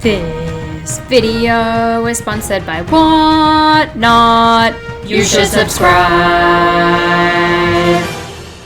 This video is sponsored by Whatnot. You should subscribe.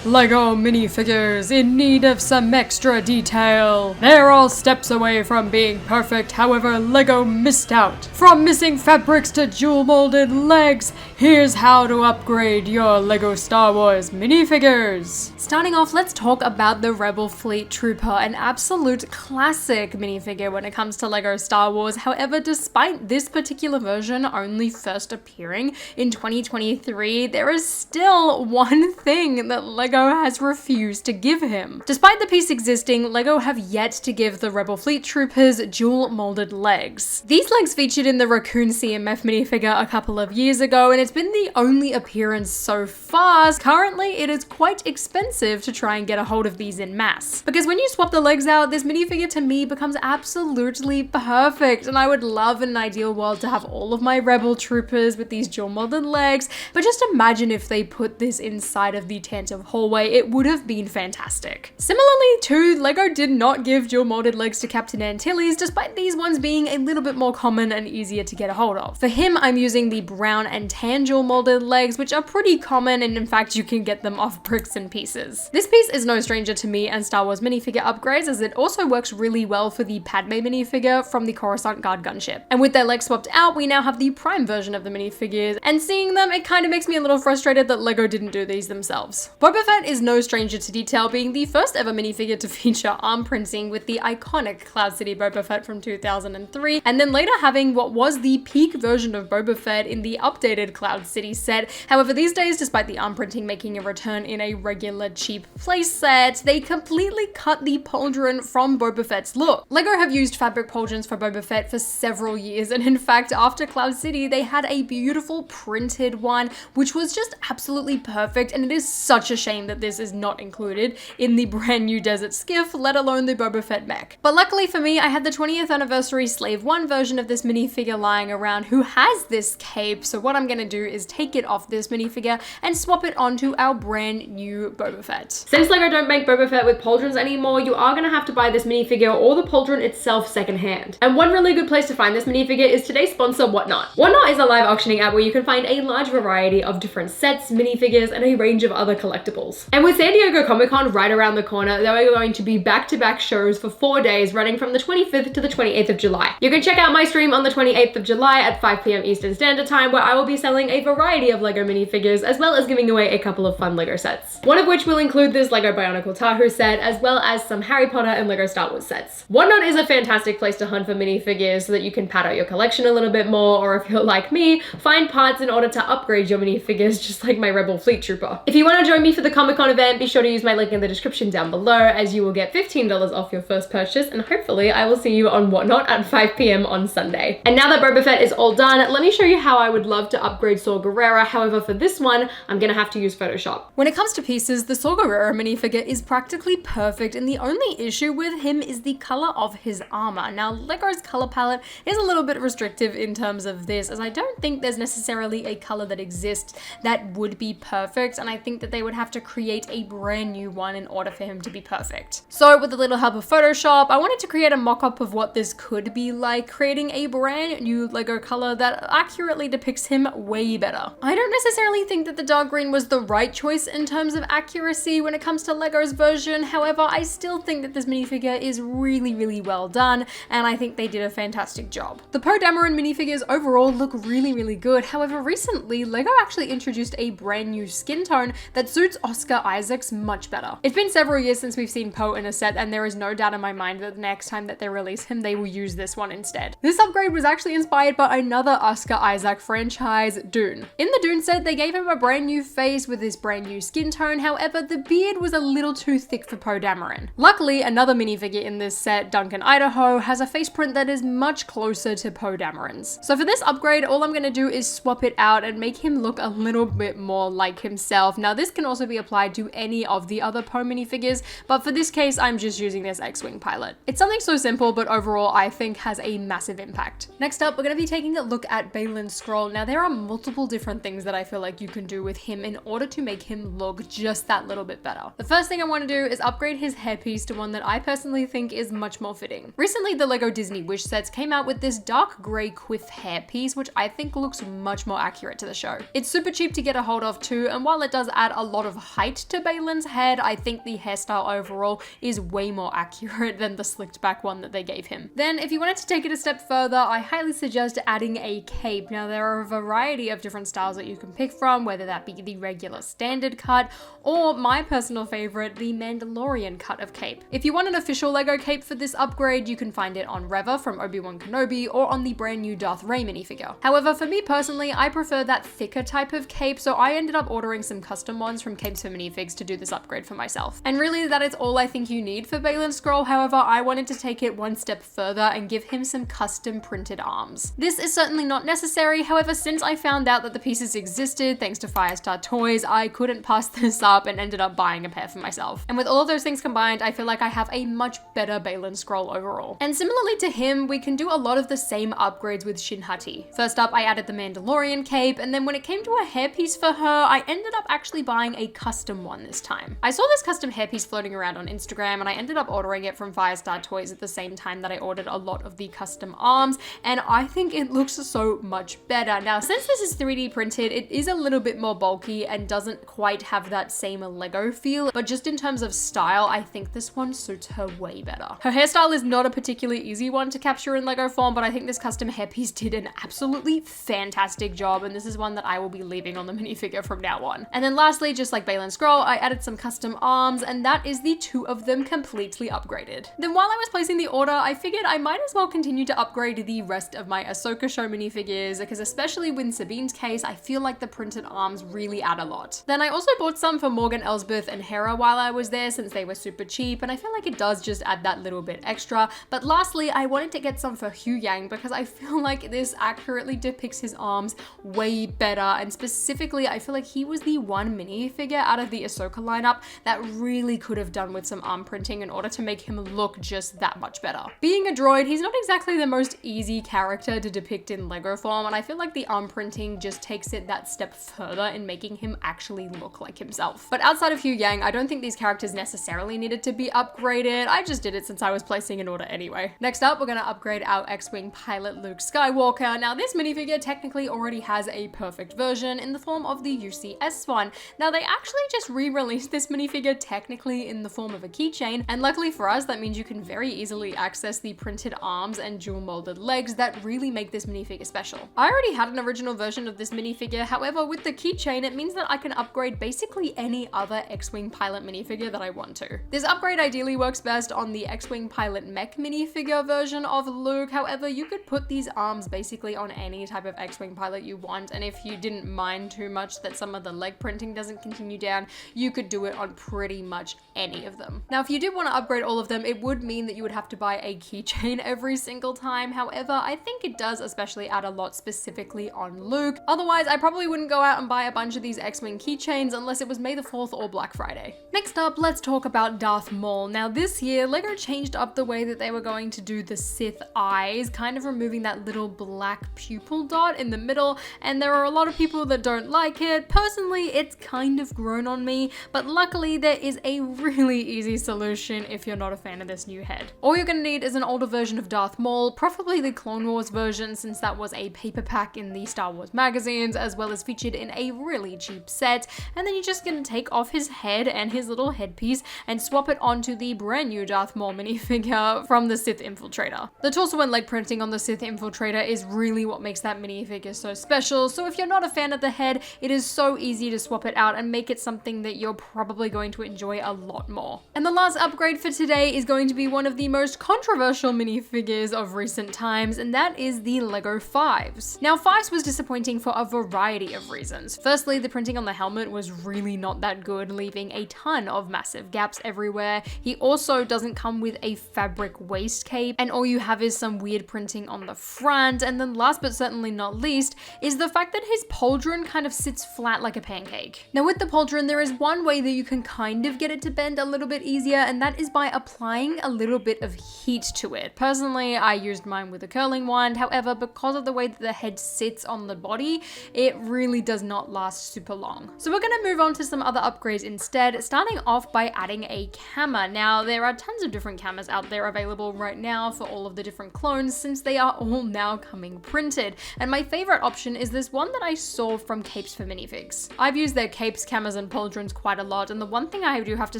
LEGO minifigures in need of some extra detail. They're all steps away from being perfect, however LEGO missed out. From missing fabrics to jewel molded legs, here's how to upgrade your LEGO Star Wars minifigures. Starting off, let's talk about the Rebel Fleet Trooper, an absolute classic minifigure when it comes to LEGO Star Wars. However, despite this particular version only first appearing in 2023, there is still one thing that LEGO has refused to give him. Despite the piece existing, LEGO have yet to give the Rebel Fleet Troopers jewel molded legs. These legs featured in the Raccoon CMF minifigure a couple of years ago, and it's been the only appearance so far. Currently, it is quite expensive to try and get a hold of these in mass. Because when you swap the legs out, this minifigure to me becomes absolutely perfect, and I would love in an ideal world to have all of my Rebel Troopers with these jewel molded legs, but just imagine if they put this inside of the Tantive hallway, it would have been fantastic. Similarly too, LEGO did not give dual molded legs to Captain Antilles, despite these ones being a little bit more common and easier to get a hold of. For him, I'm using the brown and tan dual molded legs, which are pretty common, and in fact you can get them off bricks and pieces. This piece is no stranger to me and Star Wars minifigure upgrades, as it also works really well for the Padme minifigure from the Coruscant Guard gunship. And with their legs swapped out, we now have the Prime version of the minifigures, and seeing them, it kind of makes me a little frustrated that LEGO didn't do these themselves. Boba Fett is no stranger to detail, being the first ever minifigure to feature arm printing with the iconic Cloud City Boba Fett from 2003, and then later having what was the peak version of Boba Fett in the updated Cloud City set. However, these days, despite the arm printing making a return in a regular cheap playset, they completely cut the pauldron from Boba Fett's look. LEGO have used fabric pauldrons for Boba Fett for several years, and in fact, after Cloud City, they had a beautiful printed one, which was just absolutely perfect, and it is such a shame that this is not included in the brand new Desert Skiff, let alone the Boba Fett mech. But luckily for me, I had the 20th anniversary Slave 1 version of this minifigure lying around who has this cape, so what I'm gonna do is take it off this minifigure and swap it onto our brand new Boba Fett. Since LEGO don't make Boba Fett with pauldrons anymore, you are gonna have to buy this minifigure or the pauldron itself secondhand. And one really good place to find this minifigure is today's sponsor, Whatnot. Whatnot is a live auctioning app where you can find a large variety of different sets, minifigures, and a range of other collectibles. And with San Diego Comic-Con right around the corner, there are going to be back-to-back shows for 4 days running from the 25th to the 28th of July. You can check out my stream on the 28th of July at 5 p.m. Eastern Standard Time, where I will be selling a variety of LEGO minifigures, as well as giving away a couple of fun LEGO sets. One of which will include this LEGO Bionicle Tahu set, as well as some Harry Potter and LEGO Star Wars sets. Whatnot is a fantastic place to hunt for minifigures so that you can pad out your collection a little bit more, or if you're like me, find parts in order to upgrade your minifigures, just like my Rebel Fleet Trooper. If you want to join me for the Comic-Con event, be sure to use my link in the description down below, as you will get $15 off your first purchase, and hopefully I will see you on Whatnot at 5 p.m. on Sunday. And now that Boba Fett is all done, let me show you how I would love to upgrade Saw Gerrera. However, for this one, I'm gonna have to use Photoshop. When it comes to pieces, the Saw Gerrera minifigure is practically perfect, and the only issue with him is the color of his armor. Now, LEGO's color palette is a little bit restrictive in terms of this, as I don't think there's necessarily a color that exists that would be perfect, and I think that they would have to create a brand new one in order for him to be perfect. So with a little help of Photoshop, I wanted to create a mock-up of what this could be like, creating a brand new LEGO color that accurately depicts him way better. I don't necessarily think that the dark green was the right choice in terms of accuracy when it comes to LEGO's version. However, I still think that this minifigure is really, really well done, and I think they did a fantastic job. The Poe Dameron minifigures overall look really, really good. However, recently, LEGO actually introduced a brand new skin tone that suits Oscar Isaac's much better. It's been several years since we've seen Poe in a set, and there is no doubt in my mind that the next time that they release him, they will use this one instead. This upgrade was actually inspired by another Oscar Isaac franchise, Dune. In the Dune set, they gave him a brand new face with this brand new skin tone. However, the beard was a little too thick for Poe Dameron. Luckily, another minifigure in this set, Duncan Idaho, has a face print that is much closer to Poe Dameron's. So for this upgrade, all I'm gonna do is swap it out and make him look a little bit more like himself. Now, this can also be applied to any of the other Poe minifigures, but for this case, I'm just using this X-Wing pilot. It's something so simple, but overall I think has a massive impact. Next up, we're going to be taking a look at Baylan Skoll. Now there are multiple different things that I feel like you can do with him in order to make him look just that little bit better. The first thing I want to do is upgrade his hairpiece to one that I personally think is much more fitting. Recently, the LEGO Disney Wish sets came out with this dark grey quiff hairpiece, which I think looks much more accurate to the show. It's super cheap to get a hold of too, and while it does add a lot of height to Baylan's head, I think the hairstyle overall is way more accurate than the slicked back one that they gave him. Then, if you wanted to take it a step further, I highly suggest adding a cape. Now, there are a variety of different styles that you can pick from, whether that be the regular standard cut, or my personal favorite, the Mandalorian cut of cape. If you want an official LEGO cape for this upgrade, you can find it on Reva from Obi-Wan Kenobi or on the brand new Darth Rey minifigure. However, for me personally, I prefer that thicker type of cape, so I ended up ordering some custom ones from Capes for Minifigs to do this upgrade for myself. And really, that is all I think you need for Baylan Skoll. However, I wanted to take it one step further and give him some custom printed arms. This is certainly not necessary, however, since I found out that the pieces existed thanks to Firestar Toys, I couldn't pass this up and ended up buying a pair for myself. And with all of those things combined, I feel like I have a much better Baylan Skoll overall. And similarly to him, we can do a lot of the same upgrades with Shin Hati. First up, I added the Mandalorian cape, and then when it came to a hairpiece for her, I ended up actually buying a custom one this time. I saw this custom hairpiece floating around on Instagram, and I ended up ordering it from Firestar Toys at the same time that I ordered a lot of the custom arms, and I think it looks so much better. Now, since this is 3D printed, it is a little bit more bulky and doesn't quite have that same Lego feel, but just in terms of style, I think this one suits her way better. Her hairstyle is not a particularly easy one to capture in Lego form, but I think this custom hairpiece did an absolutely fantastic job, and this is one that I will be leaving on the minifigure from now on. And then lastly, just like Baylan Skoll, I added some custom arms, and that is the two of them completely upgraded. Then while I was placing the order, I figured I might as well continue to upgrade the rest of my Ahsoka show minifigures, because especially with Sabine's case, I feel like the printed arms really add a lot. Then I also bought some for Morgan Elsbeth and Hera while I was there, since they were super cheap, and I feel like it does just add that little bit extra. But lastly, I wanted to get some for Hu Yang because I feel like this accurately depicts his arms way better, and specifically I feel like he was the one minifigure out of the Ahsoka lineup that really could have done with some arm printing in order to make him look just that much better. Being a droid, he's not exactly the most easy character to depict in Lego form, and I feel like the arm printing just takes it that step further in making him actually look like himself. But outside of Hu Yang, I don't think these characters necessarily needed to be upgraded. I just did it since I was placing an order anyway. Next up, we're gonna upgrade our X-Wing pilot Luke Skywalker. Now this minifigure technically already has a perfect version in the form of the UCS one. Now they actually just re-released this minifigure technically in the form of a keychain, and luckily for us, that means you can very easily access the printed arms and dual molded legs that really make this minifigure special. I already had an original version of this minifigure, however with the keychain it means that I can upgrade basically any other X-Wing pilot minifigure that I want to. This upgrade ideally works best on the X-Wing pilot mech minifigure version of Luke, however you could put these arms basically on any type of X-Wing pilot you want, and if you didn't mind too much that some of the leg printing doesn't continue down, you could do it on pretty much any of them. Now if you did want to upgrade all of them, it would mean that you would have to buy a keychain every single time. However, I think it does especially add a lot specifically on Luke. Otherwise, I probably wouldn't go out and buy a bunch of these X-Wing keychains unless it was May the 4th or Black Friday. Next up, let's talk about Darth Maul. Now this year, LEGO changed up the way that they were going to do the Sith eyes, kind of removing that little black pupil dot in the middle, and there are a lot of people that don't like it. Personally, it's kind of grown on me, but luckily there is a really easy solution if you're not a fan of this new head. All you're gonna need is an older version of Darth Maul, preferably the Clone Wars version, since that was a paper pack in the Star Wars magazines, as well as featured in a really cheap set, and then you're just gonna take off his head and his little headpiece and swap it onto the brand new Darth Maul minifigure from the Sith Infiltrator. The torso and leg printing on the Sith Infiltrator is really what makes that minifigure so special, so if you're not a fan of the head, it is so easy to swap it out and make it something that you're probably going to enjoy a lot more. And the last upgrade for today is going to be one of the most controversial minifigures of recent times, and that is the LEGO Fives. Now, Fives was disappointing for a variety of reasons. Firstly, the printing on the helmet was really not that good, leaving a ton of massive gaps everywhere. He also doesn't come with a fabric waist cape, and all you have is some weird printing on the front. And then last but certainly not least is the fact that his pauldron kind of sits flat like a pancake. Now with the pauldron pauldron, there is one way that you can kind of get it to bend a little bit easier, and that is by applying a little bit of heat to it. Personally, I used mine with a curling wand. However, because of the way that the head sits on the body, it really does not last super long. So we're gonna move on to some other upgrades instead, starting off by adding a camera. Now, there are tons of different cameras out there available right now for all of the different clones, since they are all now coming printed. And my favorite option is this one that I saw from Capes for Minifigs. I've used their capes, cameras, and pauldrons quite a lot, and the one thing I do have to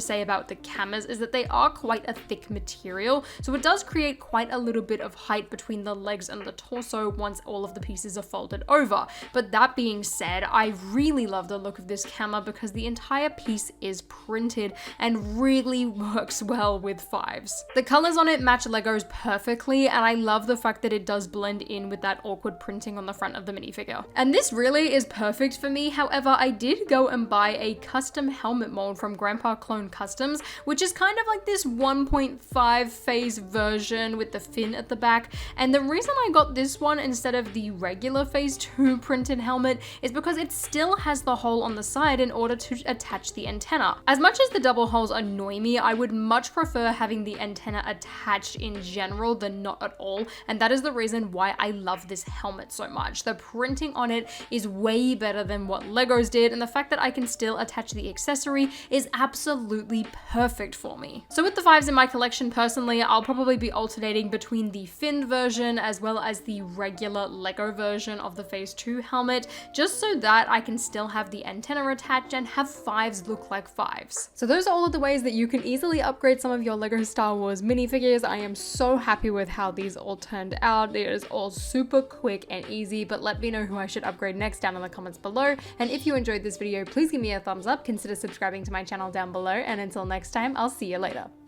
say about the cameras is that they are quite a thick material, so it does create quite a little bit of height between the legs and the torso once all of the pieces are folded over. But that being said, I really love the look of this camera because the entire piece is printed and really works well with fives. The colors on it match Legos perfectly, and I love the fact that it does blend in with that awkward printing on the front of the minifigure. And this really is perfect for me. However, I did go and buy a custom helmet mold from Grandpa Clone Customs, which is kind of like this 1.5 phase version with the fin at the back. And the reason I got this one instead of the regular phase 2 printed helmet is because it still has the hole on the side in order to attach the antenna. As much as the double holes annoy me, I would much prefer having the antenna attached in general than not at all. And that is the reason why I love this helmet so much. The printing on it is way better than what Legos did, and the fact that I can still attach the accessory is absolutely perfect for me. So with the fives in my collection, personally, I'll probably be alternating between the finned version as well as the regular Lego version of the phase 2 helmet, just so that I can still have the antenna attached and have fives look like fives. So those are all of the ways that you can easily upgrade some of your Lego Star Wars minifigures. I am so happy with how these all turned out. It is all super quick and easy, but let me know who I should upgrade next down in the comments below. And if you enjoyed this video, please give me a thumbs up, consider subscribing to my channel down below, and until next time, I'll see you later.